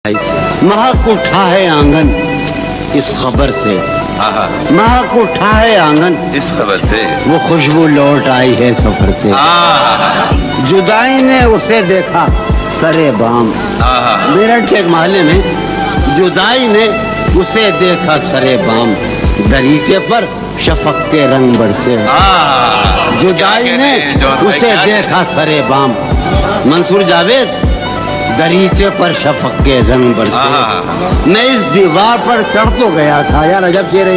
महक उठा है आंगन इस खबर से, महक उठा है आंगन इस खबर से, वो खुशबू लौट आई है सफर से। जुदाई ने उसे देखा सरे बाम, मेरठ के एक मोहल्ले में जुदाई ने उसे देखा सरे बाम, दरीचे पर शफक के रंग बरसे। जुदाई ने उसे देखा सरे बाम, मंसूर जावेद, दरीचे पर शफक के रंग बरसे। मैं इस दीवार पर चढ़ तो गया था, यार अजब शेर है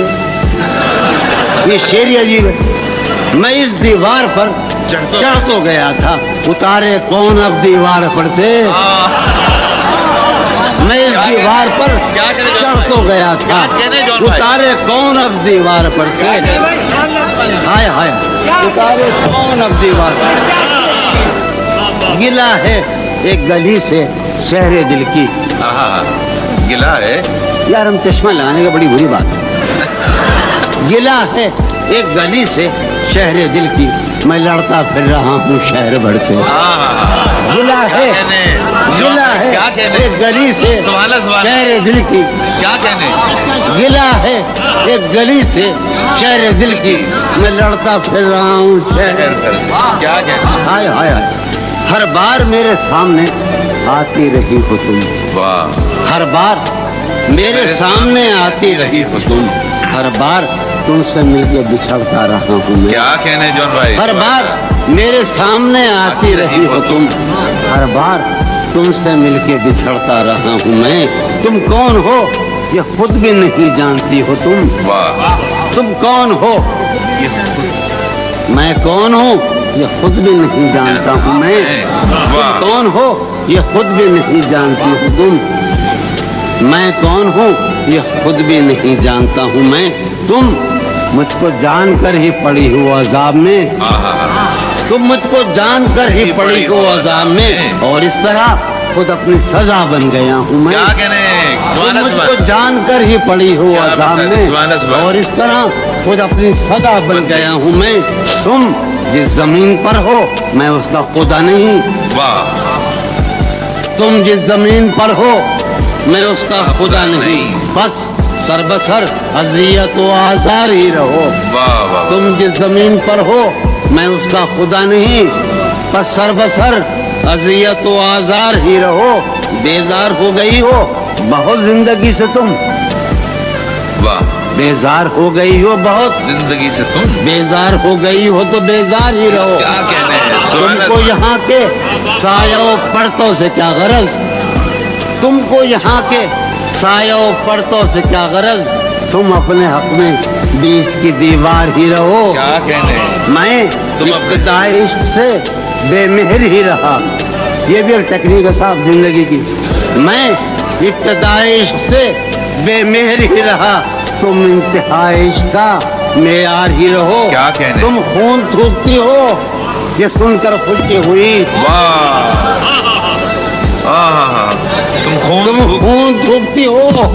ये, शेर ही अजीब है। मैं इस दीवार पर चढ़ तो गया था, उतारे कौन अब दीवार पर से। मैं इस दीवार पर चढ़ तो गया था, उतारे कौन अब दीवार पर से। हाय हाय, उतारे कौन अब दीवार पर। गिला है एक गली से शहरे दिल की। गिला है यार, हम चश्मा लगाने का बड़ी बुरी बात है। गिला है एक गली से शहरे दिल की, मैं लड़ता फिर रहा हूँ शहर भर से। गिला है एक गली से शहरे दिल की, क्या कहने। गिला है एक गली से शहरे दिल की, मैं लड़ता फिर रहा हूँ शहर भर से। क्या कहने। हाय हाय हाय, हर बार मेरे सामने आती रही हो तुम, वाह। हर बार मेरे सामने आती रही हो तुम, हर बार तुमसे मिलके बिछड़ता रहा हूँ मैं। क्या कहने जॉन भाई। हर बार मेरे सामने आती रही हो तुम, हर बार तुमसे मिलके बिछड़ता रहा हूँ मैं। तुम कौन हो ये खुद भी नहीं जानती हो तुम, वाह। तुम कौन हो, मैं कौन हूँ ये खुद भी नहीं जानता हूँ मैं। तुम कौन हो ये खुद भी नहीं जानती हो तुम, मैं कौन हूँ ये खुद भी नहीं जानता हूँ मैं। तुम मुझको जानकर ही पड़ी हो अजाब में, तुम मुझको जानकर ही पड़ी हो अजाब में, और इस तरह खुद अपनी सजा बन गया हूँ मैं। क्या कहने। तुम मुझको जानकर ही पड़ी हो अजाब में, और इस तरह खुद अपनी सजा बन गया हूँ मैं। तुम जिस जमीन पर हो मैं उसका खुदा नहीं, वाह। तुम जिस जमीन पर हो मैं उसका खुदा नहीं, बस सरबसर अजियत व आजार ही रहो। वाह वाह। तुम जिस जमीन पर हो मैं उसका खुदा नहीं, बस सरबसर अजियत व आजार ही रहो। बेजार हो गई हो बहुत जिंदगी से तुम, वाह। बेजार हो गई हो बहुत जिंदगी से तुम, बेजार हो गई हो तो बेजार ही रहो। क्या कहने। तुमको यहाँ के सायों पर्तों से क्या गरज, तुमको यहाँ के सायों पर्तों से क्या गरज, तुम अपने हक में बीच की दीवार ही रहो। क्या कहने। मैं इब्तिदाई इश्क से बेमेहर ही रहा, ये भी एक टेक्निक है साहब जिंदगी की। मैं इब्तिदाई इश्क से बेमेहर ही रहा, तुम इंतहाई इश्क का मेयार ही रहो। क्या कहने। तुम खून थूकती हो ये सुनकर खुशी हुई, वाह। तुम खून थूकती हो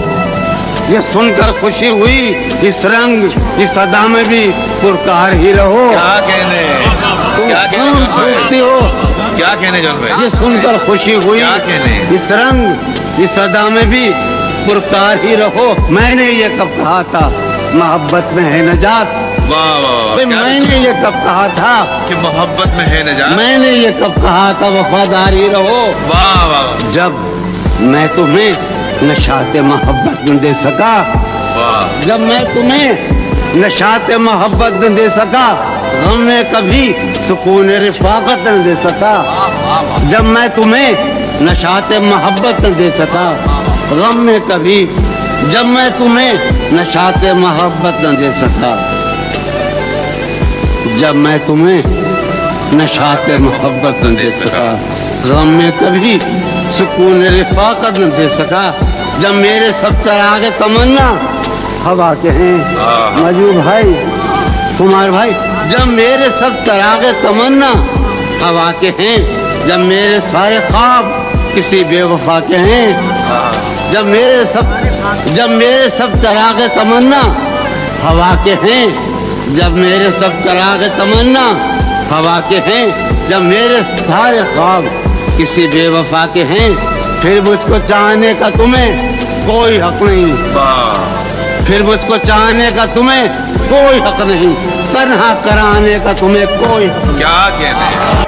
ये सुनकर खुशी हुई, इस रंग इस अदा में भी पुरकार ही रहो। क्या कहने। तुम क्या खून थूकती हो क्या कहने जॉन भाई। ये सुनकर खुशी हुई, क्या कहने। इस रंग इस अदा में भी पुरकार ही रहो। मैंने ये कब कहा था मोहब्बत में है नजात, वाह वाह। मैंने ये कब कहा था कि मोहब्बत में है नजात, मैंने ये कब कहा था वफादार ही रहो। वाह वाह। जब मैं तुम्हें नशाते मोहब्बत न दे सका, वाह। जब मैं तुम्हें नशाते मोहब्बत न दे सका, गम में कभी सुकून रिफाकत न दे सका। जब मैं तुम्हें नशाते मोहब्बत न दे सका, गम में कभी, जब मैं तुम्हें नशाते मोहब्बत न दे सका, जब मैं तुम्हें नशाते मोहब्बत न दे सका, गम में कभी सुकून रिफाकत न दे सका। जब मेरे सब चरागे तमन्ना हवा के हैं, मजू भाई कुमार भाई, जब मेरे सब चरागे तमन्ना हवा के हैं, जब मेरे सारे ख्वाब किसी बेवफा के हैं, जब मेरे सब चरागे तमन्ना हवा के हैं, जब मेरे सब चरागे तमन्ना हवा के हैं, जब मेरे सारे ख्वाब किसी बेवफा के हैं, फिर मुझको चाहने का तुम्हें कोई हक नहीं, वाह फिर मुझको चाहने का तुम्हें कोई हक नहीं, तन्हा कराने का तुम्हें कोई हक क्या कहते हैं